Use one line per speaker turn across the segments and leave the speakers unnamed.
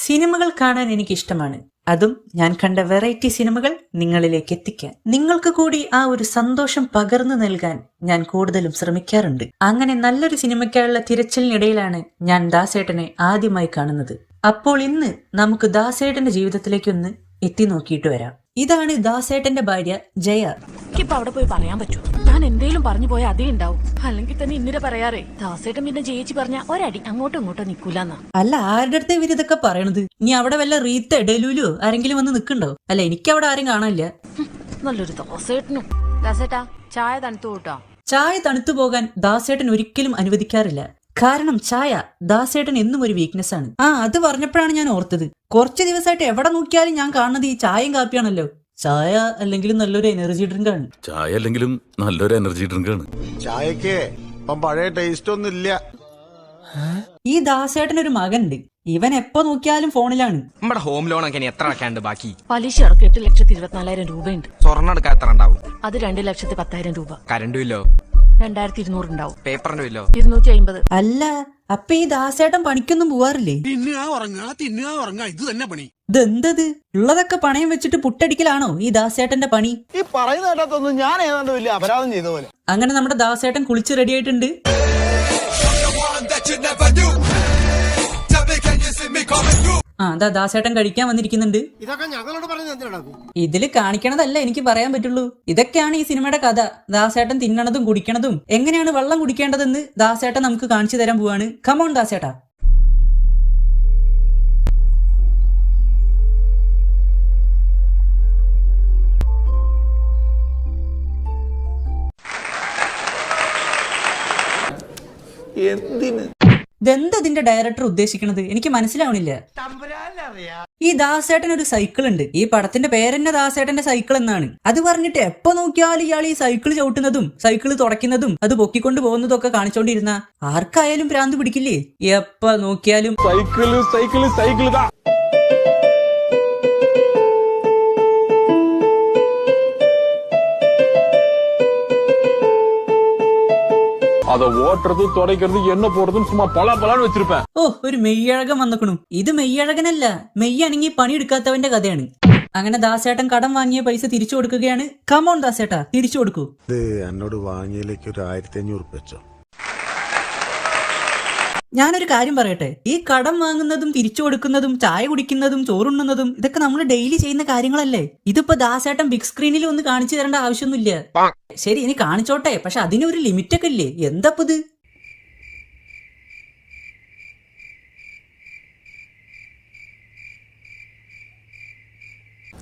സിനിമകൾ കാണാൻ എനിക്കിഷ്ടമാണ്. അതും ഞാൻ കണ്ട വെറൈറ്റി സിനിമകൾ നിങ്ങളിലേക്ക് എത്തിക്കാൻ, നിങ്ങൾക്ക് കൂടി ആ ഒരു സന്തോഷം പകർന്നു നൽകാൻ ഞാൻ കൂടുതലും ശ്രമിക്കാറുണ്ട്. അങ്ങനെ നല്ലൊരു സിനിമയ്ക്കായുള്ള തിരച്ചിലിനിടയിലാണ് ഞാൻ ദാസേട്ടനെ ആദ്യമായി കാണുന്നത്. അപ്പോൾ ഇന്ന് നമുക്ക് ദാസേട്ടന്റെ ജീവിതത്തിലേക്കൊന്ന് എത്തി നോക്കിയിട്ട് വരാം. ഇതാണ് ദാസേട്ടന്റെ ഭാര്യ ജയ.
ഇപ്പൊ അവിടെ പോയി പറയാൻ പറ്റൂ? ഞാൻ എന്തേലും പറഞ്ഞു പോയാൽ അതേ ഉണ്ടാവും. അല്ലെങ്കിൽ തന്നെ ഇന്നിര പറയാറേ ദാസേട്ടൻ പിന്നെ ജയിച്ചു പറഞ്ഞ ഒരടി അങ്ങോട്ടും ഇങ്ങോട്ടും നിക്കൂലെന്നാ.
അല്ല, ആരുടെ അടുത്ത് ഇവർ ഇതൊക്കെ പറയണത്? ഇനി അവിടെ വല്ല റീത്ത ഡെലൂലോ ആരെങ്കിലും വന്ന് നിക്കണ്ടോ? അല്ല, എനിക്ക് അവിടെ ആരും കാണാനില്ല.
നല്ലൊരു ദാസേട്ടനും. ദാസേട്ടാ ചായ തണുത്തു കൂട്ടോ?
ചായ തണുത്തു പോകാൻ ദാസേട്ടൻ ഒരിക്കലും അനുവദിക്കാറില്ല. കാരണം ചായ ദാസേട്ടൻ എന്നും ഒരു വീക്ക്നെസ് ആണ്. അത് പറഞ്ഞപ്പോഴാണ് ഞാൻ ഓർത്തത്, കുറച്ച് ദിവസമായിട്ട് എവിടെ നോക്കിയാലും ഞാൻ കാണുന്നത് ഈ ചായയും കാപ്പിയാണല്ലോ. ചായ അല്ലെങ്കിലും നല്ലൊരു എനർജി ഡ്രിങ്ക് ആണ്.
ചായ അല്ലെങ്കിലും നല്ലൊരു എനർജി ഡ്രിങ്ക് ആണ്.
ചായക്ക് പഴയ ടേസ്റ്റ് ഒന്നും ഇല്ല.
ഈ ദാസേട്ടൻ ഒരു മകനുണ്ട്. ഇവൻ എപ്പോ നോക്കിയാലും ഫോണിലാണ്.
നമ്മുടെ ഹോം ലോൺ ഒക്കെ എത്ര അടക്കാണ്ട് ബാക്കി?
പലിശ അടക്കം 8,24,000 രൂപയുണ്ട്.
സ്വർണ്ണം എടുക്കാൻ എത്ര ഉണ്ടാവും?
അത് 2,10,000 രൂപ.
കരണ്ട് ബില്ലോ
2,200 ഉണ്ടാവും.
പേപ്പറിന്റെ ബില്ലോ
250.
അല്ല, അപ്പൊ ഈ ദാസേട്ടൻ പണിക്കൊന്നും പോവാറില്ലേ?
ഇത് തന്നെ പണി.
ഇതെന്തത്? ഉള്ളതൊക്കെ പണയം വെച്ചിട്ട് പുട്ടടിക്കലാണോ ഈ ദാസേട്ടന്റെ പണി?
ഈ പറയുന്ന കേട്ടതൊന്നും ഞാൻ ഏതാണ്ട് വലിയ അപരാധം ചെയ്ത പോലെ.
അങ്ങനെ നമ്മുടെ ദാസേട്ടൻ കുളിച്ച് റെഡി ആയിട്ടുണ്ട്. അതാ ദാസേട്ടൻ കഴിക്കാൻ വന്നിരിക്കുന്നുണ്ട്.
ഇതൊക്കെ ഞങ്ങളോട് പറഞ്ഞു
ഇതില് കാണിക്കണതല്ല എനിക്ക് പറയാൻ പറ്റുള്ളൂ. ഇതൊക്കെയാണ് ഈ സിനിമയുടെ കഥ. ദാസേട്ടൻ തിന്നണതും കുടിക്കണതും എങ്ങനെയാണ് വെള്ളം കുടിക്കേണ്ടതെന്ന് ദാസേട്ടൻ നമുക്ക് കാണിച്ചു തരാൻ പോവാണ്. കമോൺ ദാസേട്ടാ. ഇതെന്തതിന്റെ ഡയറക്ടർ ഉദ്ദേശിക്കണത് എനിക്ക് മനസ്സിലാവണില്ല. ഈ ദാസേട്ടൻ ഒരു സൈക്കിൾ ഉണ്ട്. ഈ പടത്തിന്റെ പേരെന്നെ ദാസേട്ടന്റെ സൈക്കിൾ എന്നാണ്. അത് പറഞ്ഞിട്ട് എപ്പോ നോക്കിയാലും ഇയാൾ ഈ സൈക്കിൾ ചവിട്ടുന്നതും സൈക്കിൾ തുടയ്ക്കുന്നതും അത് പൊക്കിക്കൊണ്ട് പോകുന്നതും ഒക്കെ കാണിച്ചോണ്ടിരുന്ന ആർക്കായാലും ഭ്രാന്ത് പിടിക്കില്ലേ? എപ്പോ നോക്കിയാലും
സൈക്കിള്
அதை ஓட்டுறது துடைக்கிறது என்ன போறதுன்னு சும்மா பலான்னு வச்சிருப்பேன்.
ഒരു മെയ്യഴകൻ വന്നക്കണു. ഇത് മെയ്യഴകനല്ല, മെയ്യണങ്ങി പണിയെടുക്കാത്തവന്റെ കഥയാണ്. അങ്ങനെ ദാസേട്ടൻ കടം വാങ്ങിയ പൈസ തിരിച്ചു കൊടുക്കുകയാണ്. കമോൺ ദാസേട്ടാ, തിരിച്ചു കൊടുക്കൂ.
എന്നോട് വാങ്ങിയതിലേക്ക് ഒരു 1,500 വെച്ചോ.
ഞാനൊരു കാര്യം പറയട്ടെ, ഈ കടം വാങ്ങുന്നതും തിരിച്ചു കൊടുക്കുന്നതും ചായ കുടിക്കുന്നതും ചോറുണ്ണുന്നതും ഇതൊക്കെ നമ്മൾ ഡെയിലി ചെയ്യുന്ന കാര്യങ്ങളല്ലേ. ഇതിപ്പോ ദാസേട്ടൻ ബിഗ് സ്ക്രീനിൽ ഒന്ന് കാണിച്ചു തരേണ്ട ആവശ്യമൊന്നുമില്ല. ശരി, ഇനി കാണിച്ചോട്ടെ, പക്ഷെ അതിനൊരു ലിമിറ്റൊക്കെ ഇല്ലേ? എന്താപ്പത്?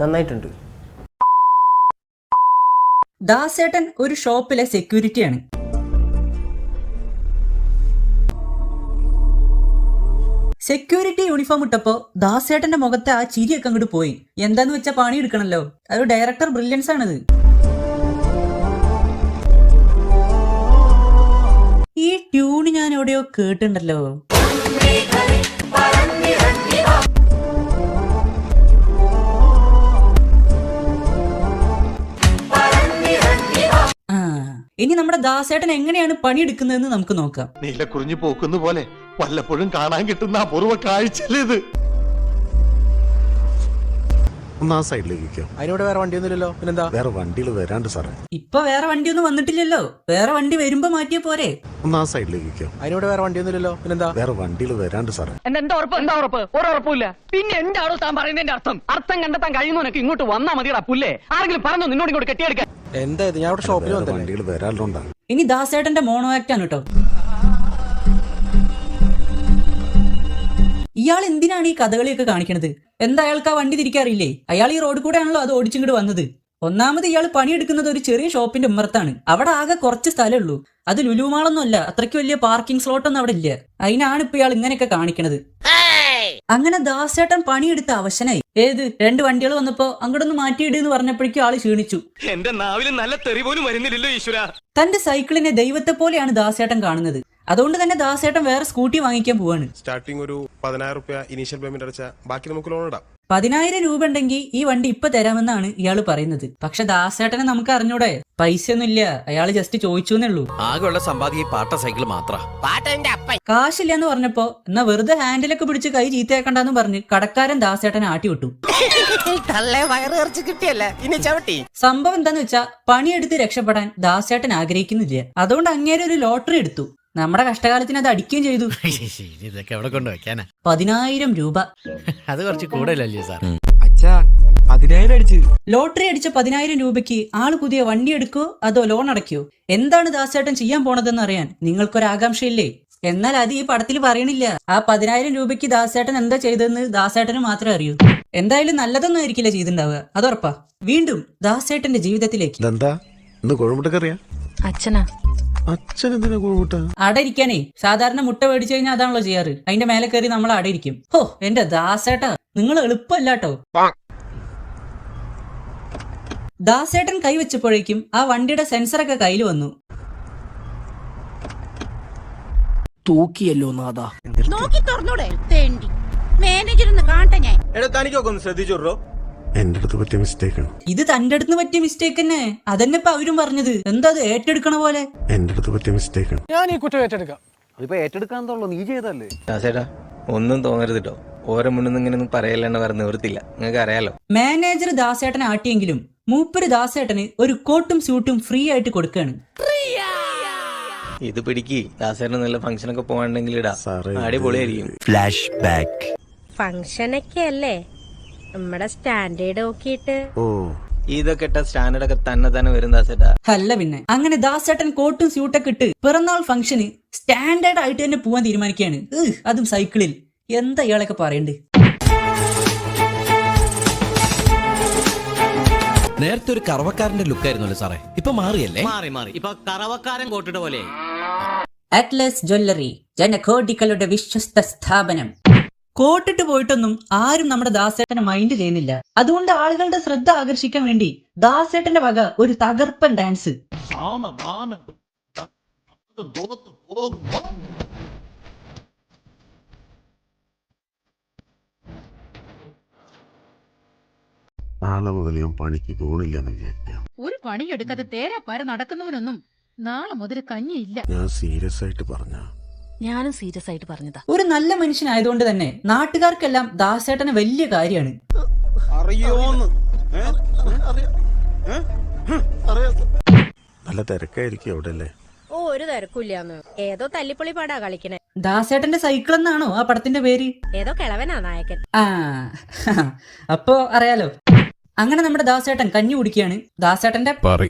നന്നായിട്ടുണ്ട്.
ദാസേട്ടൻ ഒരു ഷോപ്പിലെ സെക്യൂരിറ്റിയാണ്. സെക്യൂരിറ്റി യൂണിഫോം ഇട്ടപ്പോ ദാസേട്ടന്റെ മുഖത്തെ ആ ചിരിയൊക്കെ അങ്ങോട്ട് പോയി. എന്താന്ന് വെച്ചാ പണി എടുക്കണല്ലോ. അതൊരു ഡയറക്ടർ ബ്രില്യൻസ് ആണിത്. ഈ ട്യൂൺ ഞാൻ എവിടെയോ കേട്ടിട്ടുണ്ടല്ലോ. ഇനി നമ്മുടെ ദാസേട്ടൻ എങ്ങനെയാണ് പണിയെടുക്കുന്നതെന്ന് നമുക്ക് നോക്കാം.
നീലക്കുറിഞ്ഞു പോക്കുന്ന പോലെ വല്ലപ്പോഴും കാണാൻ കിട്ടുന്ന അപൂർവ കാഴ്ചയിലേത്. ഒന്നാ സൈഡിലേക്ക്
അതിനോട് വേറെ വണ്ടിയൊന്നുമില്ലല്ലോ. പിന്നെന്താ?
വേറെ വണ്ടികൾ വരാണ്ട് സാറേ.
ഇപ്പൊ വേറെ വണ്ടിയൊന്നും വന്നിട്ടില്ലല്ലോ. വേറെ വണ്ടി വരുമ്പോ മാറ്റിയ പോരെ.
ഒന്നാ സൈഡിലേക്ക്
അതിനോട് വേറെ വണ്ടിയൊന്നുമില്ലല്ലോ. പിന്നെന്താ?
വേറെ വണ്ടികൾ വരാണ്ട് സാറേ.
എന്താ ഉറപ്പ്? ഒരറപ്പില്ല. പിന്നെ എന്താണോ താൻ പറയുന്നതിന്റെ അർത്ഥം കണ്ടെത്താൻ കഴിയുന്നവനൊക്കെ ഇങ്ങോട്ട് വന്നാ മതിയടാ പുല്ലേ. ആരെങ്കിലും പറഞ്ഞോ നിന്നോട് ഇങ്ങോട്ട് കെട്ടിയെടുക്കാൻ?
എന്താ ഇത്? ഞാൻ അവിടെ ഷോപ്പിൽ വന്നില്ല.
വണ്ടികൾ വരാറുണ്ടാകും.
ഇനി ദാസേട്ടന്റെ മോണോ ആക്ട് ആണ് കേട്ടോ. ഇയാൾ എന്തിനാണ് ഈ കഥകളിയൊക്കെ കാണിക്കണത്? എന്താ അയാൾക്ക് ആ വണ്ടി തിരിക്കാറില്ലേ? അയാൾ ഈ റോഡ് കൂടെ ആണല്ലോ അത് ഓടിച്ചിങ്ങോട്ട് വന്നത്. ഒന്നാമത് ഇയാൾ പണിയെടുക്കുന്നത് ഒരു ചെറിയ ഷോപ്പിന്റെ ഉമ്മറത്താണ്. അവിടെ ആകെ കുറച്ച് സ്ഥലമേ ഉള്ളൂ. അത് ലുലുമാളൊന്നും അല്ല. അത്രയ്ക്ക് വലിയ പാർക്കിംഗ് സ്ലോട്ടൊന്നും അവിടെ ഇല്ല. അതിനാണ് ഇപ്പൊ ഇയാൾ ഇങ്ങനെയൊക്കെ കാണിക്കണത്. അങ്ങനെ ദാസേട്ടൻ പണിയെടുത്ത അവശനായി. 2 വണ്ടികൾ വന്നപ്പോ അങ്ങോട്ടൊന്ന് മാറ്റിയിടുന്ന് പറഞ്ഞപ്പോഴേക്കും ആള് ക്ഷീണിച്ചു.
എന്റെ നാവില് നല്ല തെറി പോലും വരുന്നില്ലല്ലോ ഈശ്വര.
തന്റെ സൈക്കിളിനെ ദൈവത്തെ പോലെയാണ് ദാസേട്ടൻ കാണുന്നത്. അതുകൊണ്ട് തന്നെ ദാസേട്ടൻ വേറെ സ്കൂട്ടി വാങ്ങിക്കാൻ പോവാണ്.
സ്റ്റാർട്ടിംഗ് ഒരു 10,000 രൂപ ഇനീഷ്യൽ പേയ്മെന്റ് അടച്ചാൽ ബാക്കി നമുക്ക് ലോൺ ഇടാം.
10,000 രൂപ ഉണ്ടെങ്കിൽ ഈ വണ്ടി ഇപ്പൊ തരാമെന്നാണ് ഇയാള് പറയുന്നത്. പക്ഷെ ദാസേട്ടനെ നമുക്ക് അറിഞ്ഞൂടെ, പൈസ ഒന്നുമില്ല, അയാള് ജസ്റ്റ് ചോദിച്ചേ ഉള്ളൂ.
ആകെയുള്ള സമ്പാദ്യം ഈ പാട്ട സൈക്കിൾ മാത്ര.
കാശില്ല എന്ന് പറഞ്ഞപ്പോ എന്നാ വെറുതെ ഹാൻഡിലൊക്കെ പിടിച്ച് കൈ ചീത്തയാക്കണ്ടെന്ന് പറഞ്ഞ് കടക്കാരൻ ദാസേട്ടനെ ആട്ടി വിട്ടു. സംഭവം എന്താന്ന് വെച്ചാ പണിയെടുത്ത് രക്ഷപ്പെടാൻ ദാസേട്ടൻ ആഗ്രഹിക്കുന്നില്ല. അതുകൊണ്ട് അങ്ങേരെ ഒരു ലോട്ടറി എടുത്തു. നമ്മുടെ കഷ്ടകാലത്തിന് അത് അടിക്കുകയും ചെയ്തു.
ഇതൊക്കെ എവിടെ കൊണ്ട് വെക്കാനാ?
10,000 രൂപ.
അത് കുറച്ച് കൂടുതലല്ലേ സാർ?
അച്ഛാ 10,000 അടിച്ച്.
ലോട്ടറി അടിച്ച 10,000 രൂപയ്ക്ക് ആള് പുതിയ വണ്ടി എടുക്കോ അതോ ലോൺ അടയ്ക്കോ? എന്താണ് ദാസേട്ടൻ ചെയ്യാൻ പോണതെന്ന് അറിയാൻ നിങ്ങൾക്കൊരാകാംക്ഷയില്ലേ? എന്നാൽ അത് ഈ പടത്തിൽ പറയണില്ല. ആ 10,000 രൂപയ്ക്ക് ദാസേട്ടൻ എന്താ ചെയ്തതെന്ന് ദാസേട്ടന് മാത്രമേ അറിയൂ. എന്തായാലും നല്ലതൊന്നും ആയിരിക്കില്ല ചെയ്തിട്ടുണ്ടാവുക, അതുറപ്പാ. വീണ്ടും ദാസേട്ടന്റെ ജീവിതത്തിലേക്ക്.
എന്താ ഇന്ന് കോഴിമുട്ടക്കറിയാ?
അച്ഛനാ.
അച്ഛൻ എന്തിനാ കോഴിമുട്ട?
അടയിരിക്കാനേ സാധാരണ മുട്ട മേടിച്ചു കഴിഞ്ഞാൽ അതാണല്ലോ ചെയ്യാറ്. അതിന്റെ മേലെ കയറി നമ്മൾ അടയിരിക്കും. ഹോ എന്റെ ദാസേട്ടാ, നിങ്ങൾ എളുപ്പമല്ലാട്ടോ. ദാസേട്ടൻ കൈവച്ചപ്പോഴേക്കും ആ വണ്ടിയുടെ സെൻസറൊക്കെ കയ്യിൽ വന്നു.
തൂക്കിയല്ലോ നാദാ.
നോക്കി തുറന്നൂടെ തേണ്ടി മാനേജർ കാണട്ടെ ഞാൻ.
തനിക്കൊക്കെ ഒന്ന് ശ്രദ്ധിച്ചോ.
എന്റെ അടുത്ത് പറ്റിയ മിസ്റ്റേക്ക് ആണ്.
ഇത് തന്റെ അടുത്ത് പറ്റിയ മിസ്റ്റേക്ക് തന്നെ. അതന്നെ ഇപ്പൊ അവരും പറഞ്ഞത്. എന്താ അത് ഏറ്റെടുക്കണ പോലെ?
എന്റെ അടുത്ത് പറ്റിയ മിസ്റ്റേക്ക് ആണ്.
ഞാൻ ഈ കുറ്റം ഏറ്റെടുക്കാം.
അതിപ്പോ ഏറ്റെടുക്കാന്നുള്ളൂ, നീ ചെയ്തല്ലേ?
ദാസേട്ടാ ഒന്നും തോന്നരുത് കേട്ടോ. ഓരോ മുന്നൊന്നും ഇങ്ങനെ ഒന്നും പറയല്ലെന്ന് പറഞ്ഞ് നിവൃത്തില്ല, നിങ്ങൾക്ക് അറിയാലോ.
മാനേജർ ദാസേട്ടനെ ആട്ടിയെങ്കിലും മൂപ്പര് ദാസേട്ടന് ഒരു കോട്ടും സ്യൂട്ടും ഫ്രീ ആയിട്ട് കൊടുക്കാണ്.
ഇത് പിടിക്ക്. ദാസേട്ടന് നല്ല ഫംഗ്ഷനൊക്കെ പോകാണ്ടെങ്കിൽ ഇടാ,
സാറേ,
അടിപൊളിയായിരിക്കും.
Flash back.
ഫംഗ്ഷനൊക്കെ അല്ലേ, നമ്മുടെ സ്റ്റാൻഡേർഡ് നോക്കിയിട്ട്.
ഓ
ഇതൊക്കെ ഇട്ട സ്റ്റാൻഡേർഡ് ഒക്കെ തന്നെ വരും ദാസേട്ടാ.
അല്ല പിന്നെ. അങ്ങനെ ദാസേട്ടൻ കോട്ടും സ്യൂട്ടൊക്കെ ഇട്ട് പിറന്നാൾ ഫംഗ്ഷന് സ്റ്റാൻഡേർഡ് ആയിട്ട് തന്നെ പോവാൻ തീരുമാനിക്കുകയാണ്. അതും സൈക്കിളിൽ. എന്താ ഇയാളൊക്കെ പറയണ്ട്?
നേരത്തെ ഒരു കറവക്കാരന്റെ ലുക്കായിരുന്നല്ലോ സാറേ, ഇപ്പൊ മാറിയല്ലേ?
മാറി ഇപ്പൊ കറവക്കാരൻ കോട്ടിട്ട പോലെ.
അറ്റ്ലസ് ജ്വല്ലറി, ജനകോടികളുടെ വിശ്വസ്ത സ്ഥാപനം. കോട്ടിട്ട് പോയിട്ടൊന്നും ആരും നമ്മുടെ ദാസേട്ടനെ മൈൻഡ് ചെയ്യുന്നില്ല. അതുകൊണ്ട് ആളുകളുടെ ശ്രദ്ധ ആകർഷിക്കാൻ വേണ്ടി ദാസേട്ടന്റെ വക ഒരു തകർപ്പൻ ഡാൻസ്.
നാളെ മുതൽ ഞാൻ പണിക്ക് പോണില്ലെന്ന് വിചാരിക്കാം.
ഒരു പണിയെടുക്കാതെ തേരാ പാര നടക്കുന്നവനൊന്നും നാളെ മുതൽ കഞ്ഞിയില്ല.
ഞാൻ സീരിയസ് ആയിട്ട് പറഞ്ഞ.
ഞാനും സീരിയസ് ആയിട്ട് പറഞ്ഞതാ.
ഒരു നല്ല മനുഷ്യനായതുകൊണ്ട് തന്നെ നാട്ടുകാർക്കെല്ലാം ദാസേട്ടന് വലിയ കാര്യമാണ്.
നല്ല തിരക്കായിരിക്കും അവിടെ അല്ലേ?
ഓ ഒരു തിരക്കില്ലാന്ന്. ഏതോ തല്ലിപ്പൊളി പാടാ കളിക്കണേ.
ദാസേട്ടന്റെ സൈക്കിൾ എന്നാണോ ആ പടത്തിന്റെ പേര്?
ഏതോ കിളവനാ നായകൻ.
ആ അപ്പോ അറിയാലോ. അങ്ങനെ നമ്മുടെ ദാസേട്ടൻ കഞ്ഞി കുടിക്കുകയാണ്. ദാസേട്ടന്റെ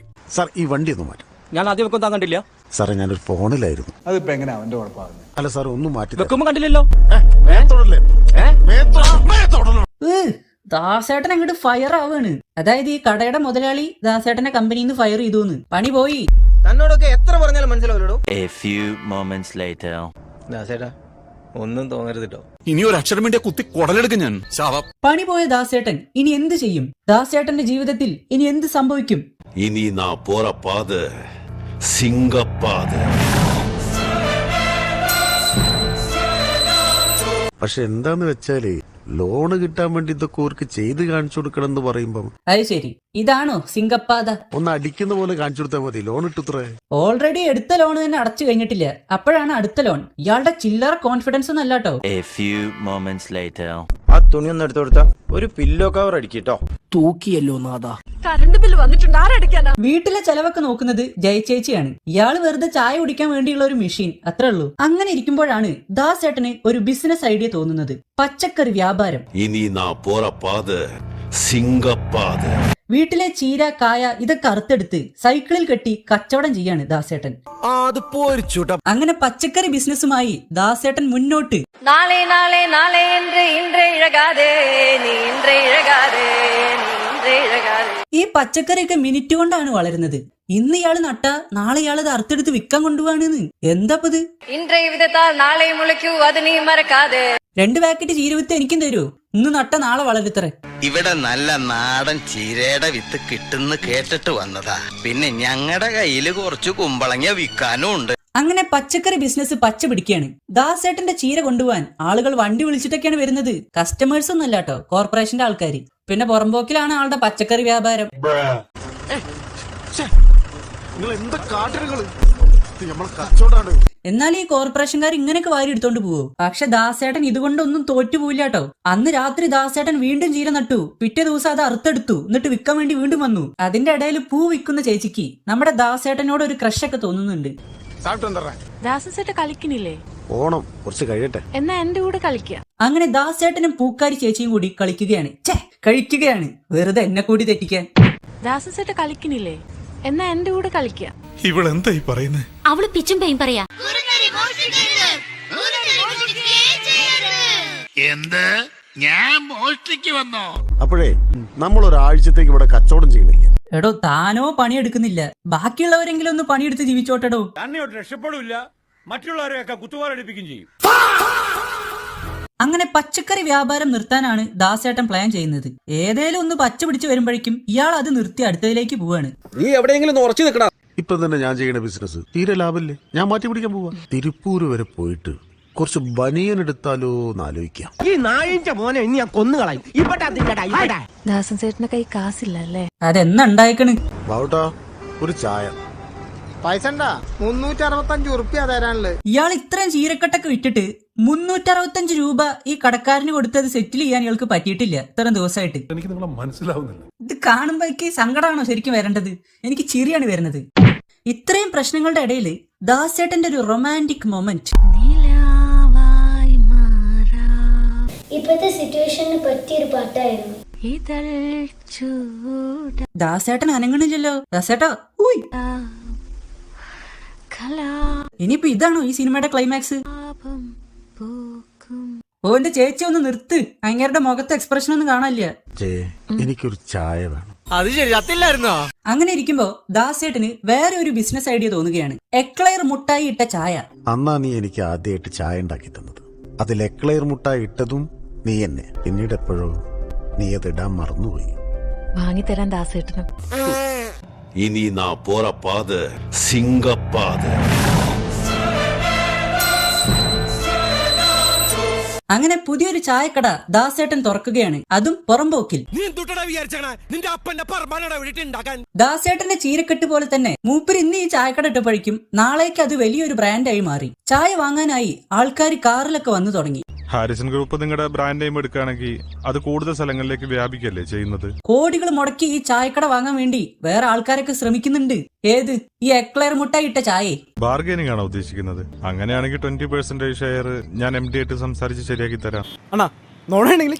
സാർ ഈ വണ്ടി ഒന്ന് മാറ്റും.
ഞാൻ ആദ്യം വെക്കും, താൻ കണ്ടില്ല?
സാറേ ഞാനൊരു ഫോണിലായിരുന്നു.
അതിപ്പോ എങ്ങനെ അവന്റെ കുഴപ്പമാണ്?
അല്ല സാർ ഒന്നും മാറ്റി.
വെക്കുമ്പോ കണ്ടില്ലല്ലോ.
ദാസേട്ടൻ അങ്ങോട്ട് ഫയർ ആവാണ്. അതായത് ഈ കടയുടെ മുതലാളി ദാസേട്ടന്റെ കമ്പനിയിൽ നിന്ന് ഫയർ ചെയ്തു. പണി പോയി.
തന്നോടൊക്കെ എത്ര പറഞ്ഞാലും മനസ്സിലാവില്ലടോ. ദാസേട്ടാ ഒന്നും തോന്നരുത് കേട്ടോ.
ഇനി ഒരു അക്ഷരം വേണ്ടിയ കുത്തി കുടലെടുക്കും ഞാൻ. ശാപം.
പണി പോയ ദാസേട്ടൻ ഇനി എന്ത് ചെയ്യും? ദാസേട്ടന്റെ ജീവിതത്തിൽ ഇനി എന്ത് സംഭവിക്കും?
ഇനി നാ പോറ പാത സിംഗപ്പാത.
പക്ഷെ എന്താന്ന് വെച്ചാല് ലോണ് കിട്ടാൻ വേണ്ടി ഇതൊക്കെ ഓർക്ക് ചെയ്ത് കാണിച്ചു കൊടുക്കണം എന്ന് പറയുമ്പം
അത് ശരി, ഇതാണോ സിംഗപ്പാത?
ഒന്ന് അടിക്കുന്ന പോലെ കാണിച്ചു കൊടുത്താൽ മതി. ലോൺ ഇട്ടുത്രേ.
ഓൾറെഡി എടുത്ത ലോൺ തന്നെ അടച്ചു കഴിഞ്ഞിട്ടില്ല, അപ്പോഴാണ് അടുത്ത ലോൺ. ഇയാളുടെ ചില്ലറ കോൺഫിഡൻസ് ഒന്നും അല്ലാട്ടോ.
ആ തുണി ഒന്ന് എടുത്തു കൊടുത്താ ഒരു പില്ലോ കവർ അടിക്കട്ടോ.
തൂക്കിയല്ലോ നാദാ.
കറണ്ട് ബില്ല് വന്നിട്ടുണ്ട്, ആരടിക്കാനാ?
വീട്ടിലെ ചെലവൊക്കെ നോക്കുന്നത് ജയചേച്ചിയാണ്. ഇയാള് വെറുതെ ചായ കുടിക്കാൻ വേണ്ടിയുള്ള ഒരു മെഷീൻ, അത്രേ ഉള്ളൂ. അങ്ങനെ ഇരിക്കുമ്പോഴാണ് ദാസേട്ടന് ഒരു ബിസിനസ് ഐഡിയ തോന്നുന്നത്. പച്ചക്കറി വ്യാപാരം.
ഇനി നാ പോറ പാത സിംഗപ്പാത.
വീട്ടിലെ ചീര, കായ ഇതൊക്കെ അറുത്തെടുത്ത് സൈക്കിളിൽ കെട്ടി കച്ചവടം ചെയ്യാണ് ദാസേട്ടൻ. അങ്ങനെ പച്ചക്കറി ബിസിനസ്സുമായി ദാസേട്ടൻ മുന്നോട്ട്.
നാളെ നാളെ നാളെ என்று இன்றே இழகாதே நீ இன்றே இழகாதே நீ இன்றே இழகாதே.
ഈ പച്ചക്കറിയൊക്കെ മിനിറ്റ് കൊണ്ടാണ് വളരുന്നത്. ഇന്ന് ഇയാള് നട്ട നാളെ ഇയാളത് അറുത്തെടുത്ത് വിൽക്കാൻ കൊണ്ടുപോവാണെന്ന്. എന്താപ്പത്?
இன்றை விதைத்தால் நாளை முளைக்கும் அது நீ மறக்காதே.
2 പാക്കറ്റ് ചീരവിത്ത് എനിക്കും തരൂ. ഇന്ന് നട്ട നാളെ വളരുത്തറേ.
ഇവിടെ നല്ല നാടൻ ചീരയുടെ വിത്ത് കിട്ടുന്ന കേട്ടിട്ട് വന്നതാ. പിന്നെ ഞങ്ങളുടെ കയ്യില് കുറച്ച് കുമ്പളങ്ങ വിൽക്കാനും ഉണ്ട്.
അങ്ങനെ പച്ചക്കറി ബിസിനസ് പച്ച പിടിക്കുകയാണ്. ദാസേട്ടന്റെ ചീര കൊണ്ടുപോകാൻ ആളുകൾ വണ്ടി വിളിച്ചിട്ടൊക്കെയാണ് വരുന്നത്. കസ്റ്റമേഴ്സ് ഒന്നും അല്ല കേട്ടോ, കോർപ്പറേഷന്റെ ആൾക്കാർ. പിന്നെ പുറമ്പോക്കിലാണ് ആളുടെ പച്ചക്കറി വ്യാപാരം. എന്നാൽ ഈ കോർപ്പറേഷൻകാർ ഇങ്ങനെയൊക്കെ വാരി എടുത്തോണ്ട് പോവോ? പക്ഷെ ദാസേട്ടൻ ഇതുകൊണ്ടൊന്നും തോറ്റുപോയില്ല കേട്ടോ. അന്ന് രാത്രി ദാസേട്ടൻ വീണ്ടും ചീര നട്ടു. പിറ്റേ ദിവസം അത് അറുത്തെടുത്തു. എന്നിട്ട് വിൽക്കാൻ വേണ്ടി വീണ്ടും വന്നു. അതിന്റെ ഇടയിൽ പൂ വിൽക്കുന്ന ചേച്ചിക്ക് നമ്മുടെ ദാസേട്ടനോട് ഒരു ക്രഷൊക്കെ തോന്നുന്നുണ്ട്.
ദാസേട്ട കളിക്കണില്ലേ?
ഓണം കുറച്ച് കഴിയട്ടെ.
എന്നാ എന്റെ കൂടെ കളിക്കുക.
അങ്ങനെ ദാസേട്ടനും പൂക്കാരി ചേച്ചിയും കൂടി കളിക്കുകയാണ്. കഴിക്കുകയാണ്, വെറുതെ എന്നെ കൂടി തെറ്റിക്കാൻ.
ദാസേട്ട കളിക്കണില്ലേ? എന്നാ എന്റെ കൂടെ കളിക്കുക.
ഇവളെന്തായി പറയുന്നേ?
അവള് പിച്ചും പെയും പറയാ.
എന്ത് ഞാൻ മോഷ്ടിക്ക് വന്നോ?
അപ്പോഴേ നമ്മൾ ഒരാഴ്ചത്തേക്ക് ഇവിടെ കച്ചവടം ചെയ്യണില്ല.
എടോ, താനോ പണിയെടുക്കുന്നില്ല, ബാക്കിയുള്ളവരെങ്കിലും ഒന്ന് പണിയെടുത്ത് ജീവിച്ചോട്ടെടോ.
രക്ഷപ്പെടില്ല, മറ്റുള്ളവരെയൊക്കെ കുത്തുവാലടിപ്പിക്കുകയും ചെയ്യും.
അങ്ങനെ പച്ചക്കറി വ്യാപാരം നിർത്താനാണ് ദാസേട്ടൻ പ്ലാൻ ചെയ്യുന്നത്. ഏതേലും ഒന്ന് പച്ച പിടിച്ച് വരുമ്പോഴേക്കും ഇയാൾ അത് നിർത്തി അടുത്തതിലേക്ക് പോവാണ്.
നീ എവിടെയെങ്കിലും ഉറച്ചു നിൽക്കടാ.
ഇപ്പൊ തന്നെ ഞാൻ ചെയ്യുന്ന ബിസിനസ് തീരെ ലാഭല്ലേ, ഞാൻ മാറ്റി പിടിക്കാൻ പോവാ. തിരുപ്പൂര് വരെ പോയിട്ട് കുറച്ച് ബനിയൻ എടുത്താലോ എന്ന് ആലോചിക്കാം.
ഈ നായിന്റെ മോനെ ഇനി ഞാൻ കൊന്നുകളയും.
ദാസൻ ചേട്ടന്റെ കൈ കാശില്ലല്ലേ?
അതെന്നുണ്ടായിക്കണ്.
ബാവട്ടാ, ഒരു ചായ.
പൈസ 365 ഉറുപ്പ്യ തരാനുള്ളത്.
ഇയാൾ ഇത്രയും ചീരക്കട്ടൊക്കെ വിറ്റിട്ട് 365 രൂപ ഈ കടക്കാരന് കൊടുത്തത് സെറ്റിൽ ചെയ്യാൻ ഇയാൾക്ക് പറ്റിയിട്ടില്ല ഇത്രയും ദിവസമായിട്ട്.
എനിക്ക് നിങ്ങളെ മനസ്സിലാവുന്നില്ല.
ഇത് കാണുമ്പോ എനിക്ക് സങ്കടമാണോ ശരിക്കും വരേണ്ടത്? എനിക്ക് ചിരിയാണ് വരുന്നത്. ഇത്രയും പ്രശ്നങ്ങളുടെ ഇടയിൽ ദാസേട്ടന്റെ ഒരു റൊമാൻറ്റിക് മൊമെന്റ്.
ഇപ്പോഴത്തെ സിറ്റുവേഷന് പറ്റിയൊരു പാട്ടായിരുന്നു.
ദാസേട്ടൻ അനങ്ങണില്ലല്ലോ. ദാസേട്ടാ, ഊയ്. ഇനിയിപ്പോ ഇതാണോ ഈ സിനിമയുടെ ക്ലൈമാക്സ്? ഓന്റെ ചേച്ചി ഒന്ന് നിർത്ത്, അങ്ങേരുടെ മുഖത്തെ എക്സ്പ്രഷൻ ഒന്നും കാണാനില്ല.
എനിക്കൊരു ചായ വേണം.
അത് ശരി, അത്തില്ലായിരുന്നോ?
അങ്ങനെ ഇരിക്കുമ്പോ ദാസേട്ടന് വേറെ ഒരു ബിസിനസ് ഐഡിയ തോന്നുകയാണ്. എക്ലെയർ മുട്ടായി ഇട്ട ചായ.
അന്നാ നീ എനിക്ക് ആദ്യമായിട്ട് ചായ ഉണ്ടാക്കി തന്നത്. അതിൽ എക്ലെയർ മുട്ടായി ഇട്ടതും നീ എന്നെ. പിന്നീട് എപ്പോഴോ നീ അതിടാൻ മറന്നുപോയി.
വാങ്ങിത്തരാൻ ദാസേട്ടനും.
ഇനി നാ പോറ പാത സിംഗപ്പാത.
അങ്ങനെ പുതിയൊരു ചായക്കട ദാസേട്ടൻ തുറക്കുകയാണ്, അതും പുറമ്പോക്കിൽ. ദാസേട്ടന്റെ ചീരക്കെട്ട് പോലെ തന്നെ മൂപ്പര് ഇന്ന് ഈ ചായക്കട ഇട്ടപ്പോഴേക്കും നാളേക്ക് അത് വലിയൊരു ബ്രാൻഡായി മാറി. ചായ വാങ്ങാനായി ആൾക്കാർ കാറിലൊക്കെ വന്നു തുടങ്ങി.
ഹാരിസൺ ഗ്രൂപ്പ് നിങ്ങളുടെ ബ്രാൻഡ് നെയിം എടുക്കുകയാണെങ്കിൽ അത് കൂടുതൽ സ്ഥലങ്ങളിലേക്ക് വ്യാപിക്കല്ലേ ചെയ്യുന്നത്?
കോടികൾ മുടക്കി ഈ ചായക്കട വാങ്ങാൻ വേണ്ടി വേറെ ആൾക്കാരൊക്കെ ശ്രമിക്കുന്നുണ്ട്. ഏത്? ഈ എക്ലെയർ മുട്ടായി ഇട്ട ചായ.
ബാർഗൈനിങ് ആണോ ഉദ്ദേശിക്കുന്നത്? അങ്ങനെയാണെങ്കിൽ 20% ഷെയർ ഞാൻ MD ആയിട്ട് സംസാരിച്ച് ശരിയാക്കി തരാം.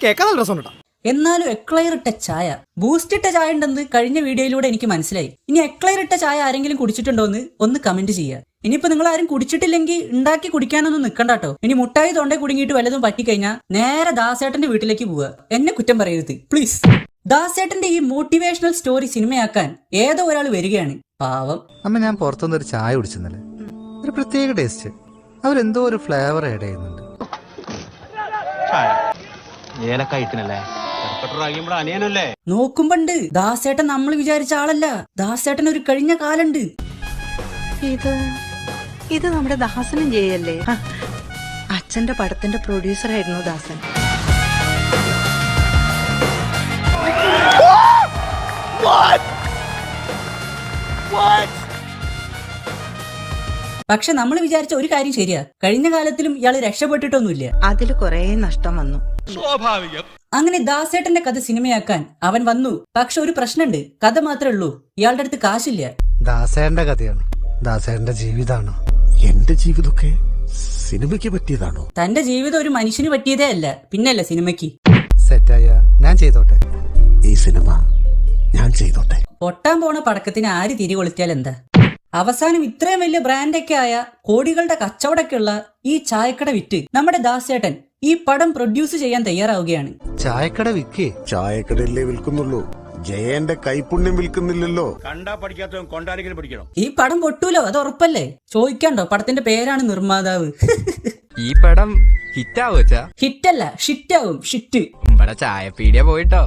കേൾക്കാൻ നല്ല രസമുണ്ട്.
എന്നാലും എക്ലെയർ ഇട്ട ചായ, ബൂസ്റ്റ് ഇട്ട ചായ ഉണ്ടെന്ന് കഴിഞ്ഞ വീഡിയോയിലൂടെ എനിക്ക് മനസ്സിലായി. ഇനി എക്ലെയർ ഇട്ട ചായ ആരെങ്കിലും കുടിച്ചിട്ടുണ്ടോന്ന് ഒന്ന് കമന്റ് ചെയ്യുക. ഇനിയിപ്പോ നിങ്ങൾ ആരും കുടിച്ചിട്ടില്ലെങ്കിൽ ഉണ്ടാക്കി കുടിക്കാനൊന്നും നിൽക്കണ്ട കേട്ടോ. ഇനി മുട്ടായി തൊണ്ടേ കുടുങ്ങിയിട്ട് വല്ലതും പറ്റിക്കഴിഞ്ഞാൽ നേരെ ദാസേട്ടന്റെ വീട്ടിലേക്ക് പോവുക. എന്നെ കുറ്റം പറയരുത് പ്ലീസ്. ദാസേട്ടന്റെ ഈ മോട്ടിവേഷണൽ സ്റ്റോറി സിനിമയാക്കാൻ ഏതോ ഒരാൾ വരികയാണ്. പാവം.
അമ്മ, ഞാൻ പുറത്തുനിന്ന് ഒരു ചായ കുടിച്ചെന്നല്ലേ, ഒരു പ്രത്യേക ടേസ്റ്റ്. അവരെന്തോ ഒരു ഫ്ലേവർ ആഡ് ചെയ്യുന്നുണ്ട്.
നോക്കുമ്പണ്ട് ദാസേട്ടൻ നമ്മൾ വിചാരിച്ച ആളല്ല. ദാസേട്ടൻ ഒരു കഴിഞ്ഞ കാലുണ്ട്.
ഇത് നമ്മുടെ ദാസനും ചെയ്യല്ലേ? അച്ഛന്റെ പടത്തിന്റെ പ്രൊഡ്യൂസർ ആയിരുന്നു ദാസൻ.
പക്ഷെ നമ്മൾ വിചാരിച്ച ഒരു കാര്യം ശരിയാ, കഴിഞ്ഞ കാലത്തിലും ഇയാള് രക്ഷപ്പെട്ടിട്ടൊന്നുമില്ല.
അതിൽ കുറെ നഷ്ടം വന്നു.
അങ്ങനെ ദാസേട്ടന്റെ കഥ സിനിമയാക്കാൻ അവൻ വന്നു. പക്ഷെ ഒരു പ്രശ്നമുണ്ട്, കഥ മാത്രമേ ഉള്ളൂ, ഇയാളുടെ അടുത്ത് കാശില്ല.
ദാസേന്റെ കഥയാണ്, ദാസേന്റെ ജീവിതമാണ്.
എന്റെ ജീവിതമൊക്കെ സിനിമയ്ക്ക് പറ്റിയതാണോ?
തന്റെ ജീവിതം ഒരു മനുഷ്യന് പറ്റിയതേ അല്ല, പിന്നല്ല സിനിമയ്ക്ക്.
സെറ്റായ ഞാൻ ചെയ്തോട്ടെ.
ഈ സിനിമ ഞാൻ ചെയ്തോട്ടെ.
പൊട്ടാൻ പോണ പടക്കത്തിന് ആര് തിരി കൊളുത്തിയാൽ എന്താ? അവസാനം ഇത്രയും വലിയ ബ്രാൻഡൊക്കെ ആയ കോടികളുടെ കച്ചവടമൊക്കെ ഉള്ള ഈ ചായക്കട വിറ്റ് നമ്മുടെ ദാസേട്ടൻ ഈ പടം പ്രൊഡ്യൂസ് ചെയ്യാൻ തയ്യാറാവുകയാണ്.
ചായക്കട വിൽക്കേ?
ചായക്കടയിലേ വിൽക്കുന്നുള്ളൂ, ജയന്റെ കൈപുണ്യം വിൽക്കുന്നില്ലല്ലോ.
കണ്ടാ പഠിക്കാത്തവൻ കൊണ്ടാരെങ്കിലും പഠിക്കണം.
ഈ പടം പൊട്ടൂലോ, അത് ഉറപ്പല്ലേ? ചോദിക്കാണ്ടോ? പടത്തിന്റെ പേരാണ് നിർമ്മാതാവ്.
ഈ പടം ഹിറ്റാവോ?
ഹിറ്റല്ല, ഷിറ്റാവും. ഷിറ്റ്.
ഇവിടെ ചായപ്പീടിയ പോയിട്ടോ.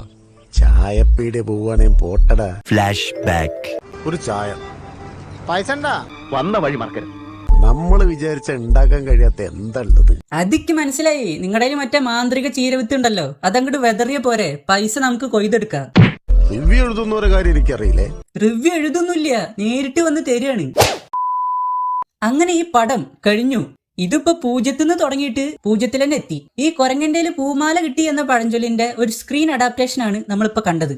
ചായപ്പീടെ പോവാണേ പോട്ടടാ. Flash back. ഒരു ചായ.
പൈസ
വന്ന വഴി മറക്കരുത്.
നമ്മൾ വിചാരിച്ച ഉണ്ടാക്കാൻ കഴിയാത്ത എന്താ ഉള്ളത്?
അതിക്ക് മനസ്സിലായി. നിങ്ങളുടെ കയ്യിൽ മറ്റേ മാന്ത്രിക ചീരവിത്ത് ഉണ്ടല്ലോ, അതങ്ങോട്ട് വെതറിയ പോരെ, പൈസ നമുക്ക് കൊയ്തെടുക്കാം.
റിവ്യൂ എഴുതുന്നവരെ കാര്യം എനിക്കറിയില്ലേ.
റിവ്യൂ എഴുതുന്നില്ല, നേരിട്ട് വന്ന് തരികയാണ്. അങ്ങനെ ഈ പടം കഴിഞ്ഞു. ഇതിപ്പോ 0 തുടങ്ങിയിട്ട് 0 തന്നെ എത്തി. ഈ കൊരങ്ങന്റെ പൂമാല കിട്ടി എന്ന പഴഞ്ചൊല്ലിന്റെ ഒരു സ്ക്രീൻ അഡാപ്റ്റേഷൻ ആണ് നമ്മളിപ്പോ കണ്ടത്.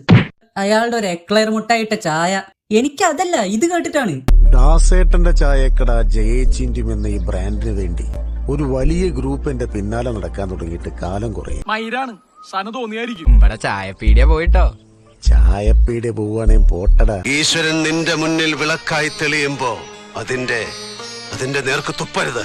അയാളുടെ ഒരു എക്ലെയർ മുട്ടായിട്ട ചായ, എനിക്ക് അതല്ല ഇത് കേട്ടിട്ടാണ്.
ദാസേട്ടന്റെ ചായക്കട ജയേച്ചിന്റും എന്ന ഈ ബ്രാൻഡിന് വേണ്ടി ഒരു വലിയ ഗ്രൂപ്പ് എന്റെ പിന്നാലെ നടക്കാൻ തുടങ്ങിയിട്ട് കാലം കുറയും.
ഇവിടെ ചായപ്പീടിയ പോയിട്ടോ.
ചായപ്പീടിയ പോവാണേ പോട്ടടാ.
ഈശ്വരൻ നിന്റെ മുന്നിൽ വിളക്കായി തെളിയുമ്പോ അതിന്റെ നേർക്ക് തുപ്പരുത്.